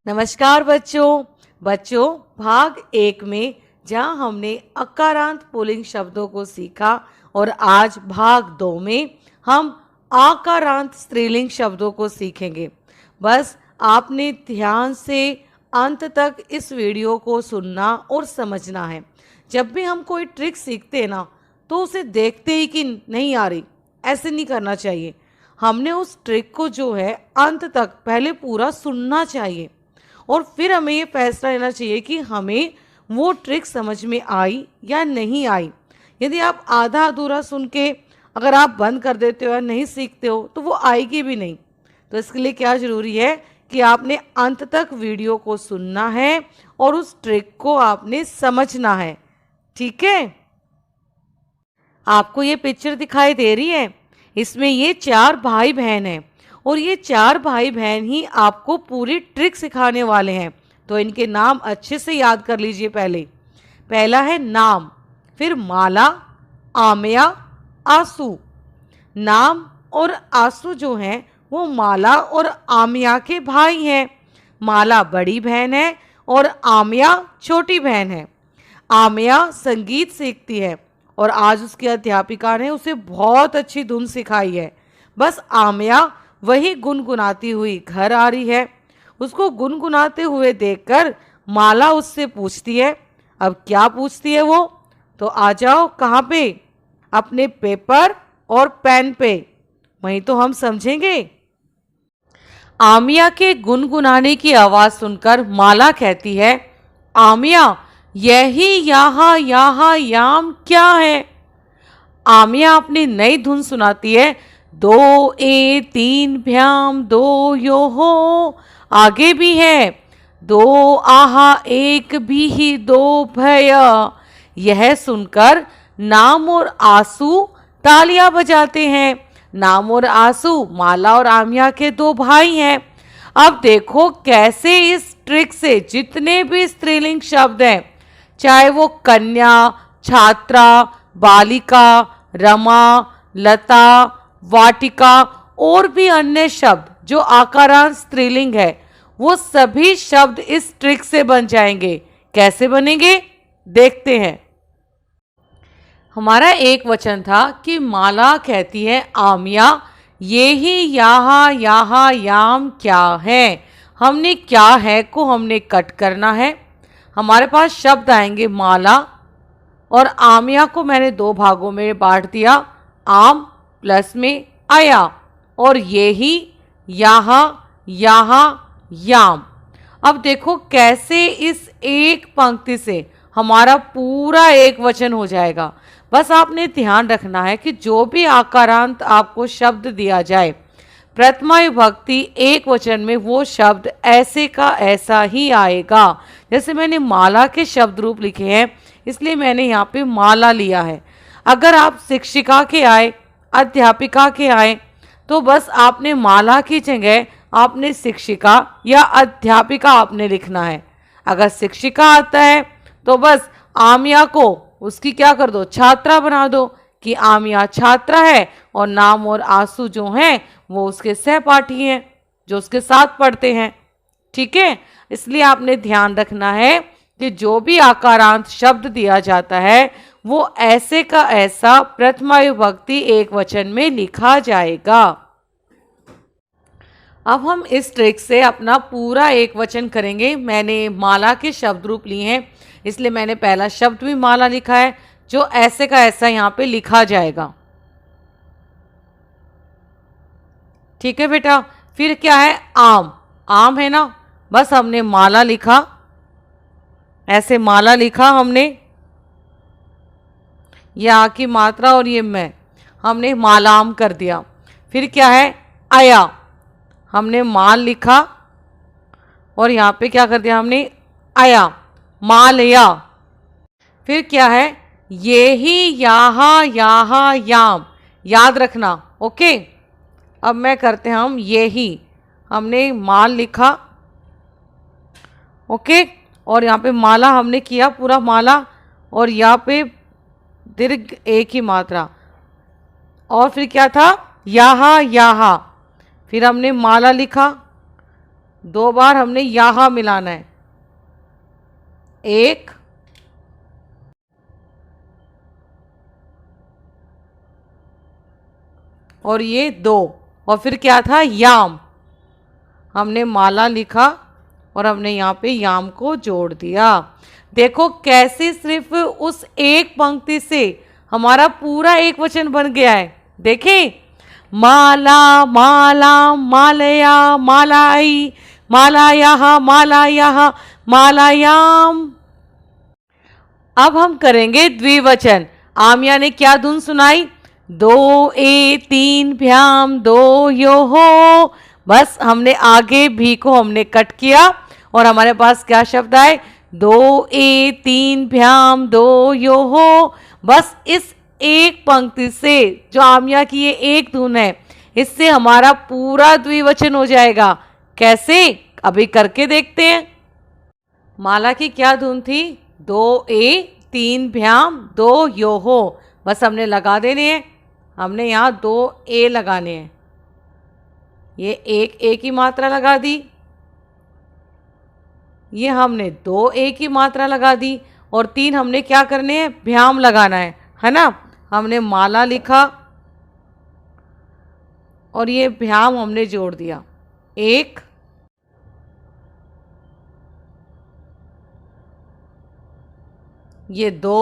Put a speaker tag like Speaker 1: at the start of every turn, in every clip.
Speaker 1: नमस्कार बच्चों भाग एक में जहां हमने अकारांत पुल्लिंग शब्दों को सीखा और आज भाग दो में हम आकारांत स्त्रीलिंग शब्दों को सीखेंगे। बस आपने ध्यान से अंत तक इस वीडियो को सुनना और समझना है। जब भी हम कोई ट्रिक सीखते हैं ना तो उसे देखते ही कि नहीं आ रही, ऐसे नहीं करना चाहिए। हमने उस ट्रिक को जो है अंत तक पहले पूरा सुनना चाहिए और फिर हमें ये फैसला लेना चाहिए कि हमें वो ट्रिक समझ में आई या नहीं आई। यदि आप आधा अधूरा सुन के अगर आप बंद कर देते हो या नहीं सीखते हो तो वो आएगी भी नहीं। तो इसके लिए क्या ज़रूरी है कि आपने अंत तक वीडियो को सुनना है और उस ट्रिक को आपने समझना है। ठीक है, आपको ये पिक्चर दिखाई दे रही है, इसमें ये 4 भाई बहन हैं और ये 4 भाई बहन ही आपको पूरी ट्रिक सिखाने वाले हैं। तो इनके नाम अच्छे से याद कर लीजिए। पहला है नाम, फिर माला, आमिया, आंसू। नाम और आंसू जो हैं वो माला और आमिया के भाई हैं। माला बड़ी बहन है और आमिया छोटी बहन है। आमिया संगीत सीखती है और आज उसकी अध्यापिका ने उसे बहुत अच्छी धुन सिखाई है। बस आमिया वही गुनगुनाती हुई घर आ रही है। उसको गुनगुनाते हुए देखकर माला उससे पूछती है। अब क्या पूछती है वो, तो आ जाओ कहाँ पे, अपने पेपर और पेन पे, वहीं तो हम समझेंगे। आमिया के गुनगुनाने की आवाज़ सुनकर माला कहती है, आमिया यही यहाँ यहाँ याम क्या है। आमिया अपनी नई धुन सुनाती है, 2 ए 3 भ्याम 2 यो हो। आगे भी है, 2 आहा 1 भी ही 2 भया। यह सुनकर नाम और आंसू तालियां बजाते हैं। नाम और आंसू माला और आमिया के 2 भाई हैं। अब देखो कैसे इस ट्रिक से जितने भी स्त्रीलिंग शब्द हैं, चाहे वो कन्या, छात्रा, बालिका, रमा, लता, वाटिका और भी अन्य शब्द जो आकारांत स्त्रीलिंग है, वो सभी शब्द इस ट्रिक से बन जाएंगे। कैसे बनेंगे देखते हैं। हमारा एक वचन था कि माला कहती है, आमिया ये ही यहाँ यहाँ याम क्या है। हमने क्या है को हमने कट करना है। हमारे पास शब्द आएंगे माला और आमिया को मैंने 2 भागों में बांट दिया, आम प्लस में आया, और ये ही यहाँ यहाँ याम। अब देखो कैसे इस एक पंक्ति से हमारा पूरा एक वचन हो जाएगा। बस आपने ध्यान रखना है कि जो भी आकारांत आपको शब्द दिया जाए, प्रथमा विभक्ति एक वचन में वो शब्द ऐसे का ऐसा ही आएगा। जैसे मैंने माला के शब्द रूप लिखे हैं इसलिए मैंने यहाँ पे माला लिया है। अगर आप शिक्षिका के आए, अध्यापिका के आए, तो बस आपने माला की जगह आपने शिक्षिका या अध्यापिका आपने लिखना है। अगर शिक्षिका आता है तो बस आमिया को उसकी क्या कर दो, छात्रा बना दो कि आमिया छात्रा है, और नाम और आंसू जो हैं वो उसके सहपाठी हैं जो उसके साथ पढ़ते हैं। ठीक है, इसलिए आपने ध्यान रखना है कि जो भी आकारांत शब्द दिया जाता है वो ऐसे का ऐसा प्रथमा विभक्ति एक वचन में लिखा जाएगा। अब हम इस ट्रिक से अपना पूरा एक वचन करेंगे। मैंने माला के शब्द रूप लिए हैं इसलिए मैंने पहला शब्द भी माला लिखा है जो ऐसे का ऐसा यहाँ पे लिखा जाएगा। ठीक है बेटा, फिर क्या है, आम। आम है ना, बस हमने माला लिखा, ऐसे माला लिखा हमने, ये आ की मात्रा और ये मैं, हमने मालाम कर दिया। फिर क्या है, आया, हमने माल लिखा और यहाँ पे क्या कर दिया हमने, आया, मालया। फिर क्या है, ये ही यहाँ यहाँ याम, याद रखना। ओके, अब मैं करते हैं हम ये ही, हमने माल लिखा, ओके, और यहाँ पे माला हमने किया पूरा माला, और यहाँ पे दीर्घ एक ही मात्रा, और फिर क्या था, यहाँ यहाँ, फिर हमने माला लिखा, 2 बार हमने यहाँ मिलाना है। 1 और ये 2 और फिर क्या था याम, हमने माला लिखा और हमने यहाँ पे याम को जोड़ दिया। देखो कैसे सिर्फ उस एक पंक्ति से हमारा पूरा एक वचन बन गया है। देखें, माला माला मालया मालाई मालायाः मालायाः मालायाम। अब हम करेंगे द्विवचन। आमिया ने क्या धुन सुनाई? 2 ए 3 भ्याम 2 यो हो। बस हमने आगे भी को हमने कट किया और हमारे पास क्या शब्द आए? 2 ए 3 भ्याम 2 यो हो। बस इस एक पंक्ति से जो आमिया की ये एक धुन है, इससे हमारा पूरा द्विवचन हो जाएगा। कैसे? अभी करके देखते हैं। माला की क्या धुन थी? 2 ए 3 भ्याम 2 यो हो। बस हमने लगा देने हैं, हमने यहाँ 2 ए लगाने हैं। ये एक ए की मात्रा लगा दी, ये हमने 2 ए की मात्रा लगा दी और 3 हमने क्या करने हैं? भ्याम लगाना है ना। हमने माला लिखा और ये भ्याम हमने जोड़ दिया। 1 ये 2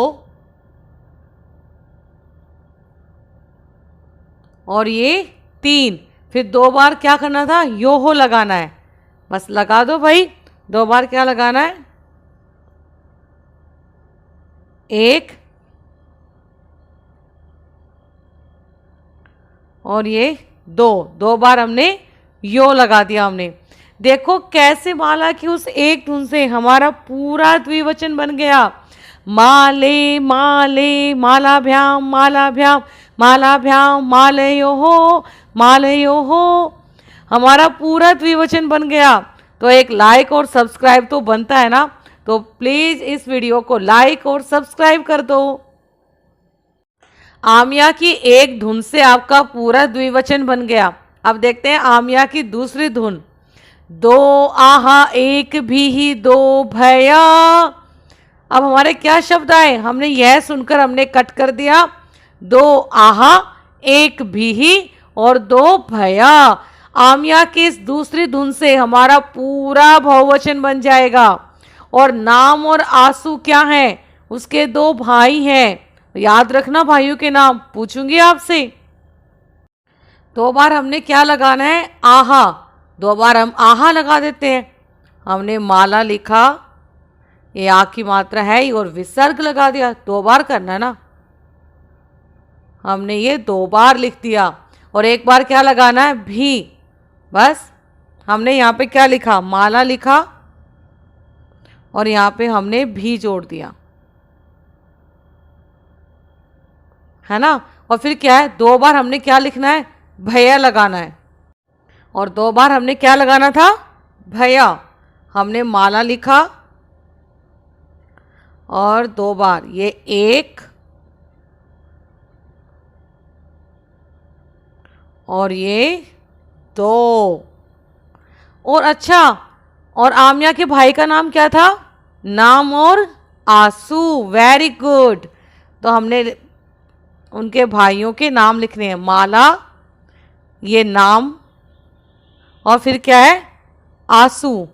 Speaker 1: और ये 3। फिर 2 बार क्या करना था? यो हो लगाना है। बस लगा दो भाई। 2 बार क्या लगाना है? 1 और ये 2 बार हमने यो लगा दिया हमने। देखो कैसे माला की उस एक धुन से हमारा पूरा द्विवचन बन गया। माले माले मालाभ्याम मालाभ्याम मालाभ्याम मालयो हो। हमारा पूरा द्विवचन बन गया। तो एक लाइक और सब्सक्राइब तो बनता है ना, तो प्लीज़ इस वीडियो को लाइक और सब्सक्राइब कर दो। आमिया की एक धुन से आपका पूरा द्विवचन बन गया। अब देखते हैं आमिया की दूसरी धुन। 2 आहा 1 भी ही 2 भया। अब हमारे क्या शब्द आए? हमने यह सुनकर हमने कट कर दिया। 2 आहा 1 भी ही और 2 भया। आमिया की इस दूसरी धुन से हमारा पूरा बहुवचन बन जाएगा। और नाम और आंसू क्या है? उसके 2 भाई हैं। याद रखना भाइयों के नाम, पूछूंगी आपसे। 2 बार हमने क्या लगाना है? आहा। 2 बार हम आहा लगा देते हैं। हमने माला लिखा, ये आ की मात्रा है और विसर्ग लगा दिया। 2 बार करना है ना, हमने ये 2 बार लिख दिया। और 1 बार क्या लगाना है? भी। बस हमने यहाँ पे क्या लिखा? माला लिखा और यहाँ पे हमने भी जोड़ दिया, है ना। और फिर क्या है? 2 बार हमने क्या लिखना है? भैया लगाना है। और 2 बार हमने क्या लगाना था? भैया। हमने माला लिखा और 2 बार ये 1 और ये 2। और अच्छा, और आमिया के भाई का नाम क्या था? नाम और आंसू। Very good. तो हमने उनके भाइयों के नाम लिखने हैं। माला, ये नाम, और फिर क्या है? आंसू।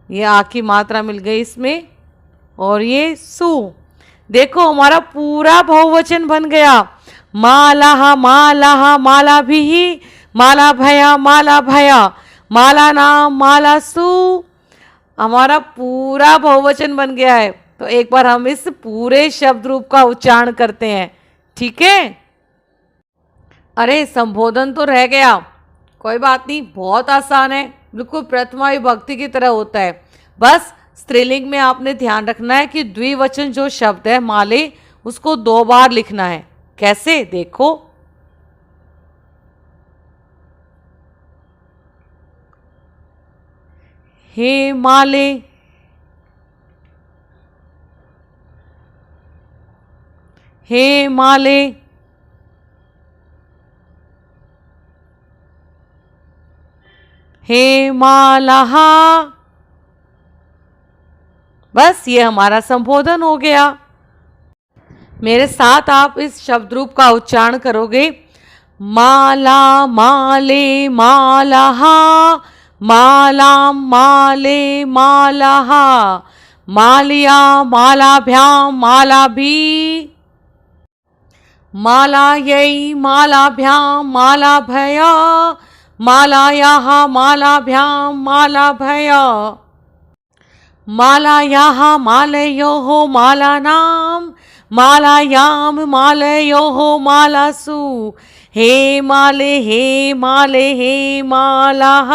Speaker 1: ये आ की मात्रा मिल गई इसमें और ये सु। देखो हमारा पूरा बहुवचन बन गया। माला माला माला भी माला भया माला भया माला नाम माला सु। हमारा पूरा बहुवचन बन गया है। तो एक बार हम इस पूरे शब्द रूप का उच्चारण करते हैं, ठीक है। अरे संबोधन तो रह गया, कोई बात नहीं, बहुत आसान है, बिल्कुल प्रथमा विभक्ति की तरह होता है। बस स्त्रीलिंग में आपने ध्यान रखना है कि द्विवचन जो शब्द है माले, उसको 2 बार लिखना है। कैसे? देखो, हे माले, हे माले, हेमालः। बस ये हमारा संबोधन हो गया। मेरे साथ आप इस शब्द रूप का उच्चारण करोगे। माला माले मालः, मालां माले मालः, मालया मालाभ्यां मालाभिः, मालायै मालाभ्यां मालाभय, मालायाः मालाभ्यां मालाभय, मालायाः मालयोः मालानां, मालायां मालयोः मालासु, हे माले हे माले हे मालः।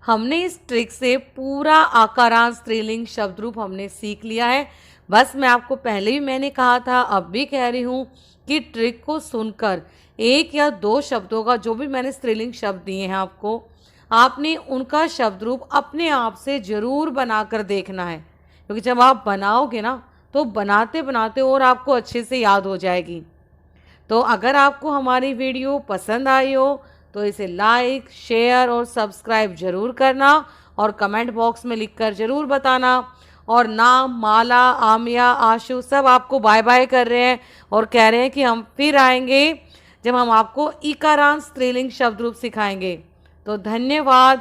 Speaker 1: हमने इस ट्रिक से पूरा आकारांत स्त्रीलिंग शब्द रूप हमने सीख लिया है। बस मैं आपको पहले भी मैंने कहा था, अब भी कह रही हूँ कि ट्रिक को सुनकर एक या दो शब्दों का, जो भी मैंने स्त्रीलिंग शब्द दिए हैं आपको, आपने उनका शब्द रूप अपने आप से ज़रूर बनाकर देखना है। क्योंकि जब आप बनाओगे ना, तो बनाते बनाते और आपको अच्छे से याद हो जाएगी। तो अगर आपको हमारी वीडियो पसंद आई हो तो इसे लाइक, शेयर और सब्सक्राइब ज़रूर करना, और कमेंट बॉक्स में लिखकर ज़रूर बताना। और नाम, माला, आमिया, आशु सब आपको बाय बाय कर रहे हैं और कह रहे हैं कि हम फिर आएंगे जब हम आपको इकारांत स्त्रीलिंग शब्द रूप सिखाएंगे। तो धन्यवाद।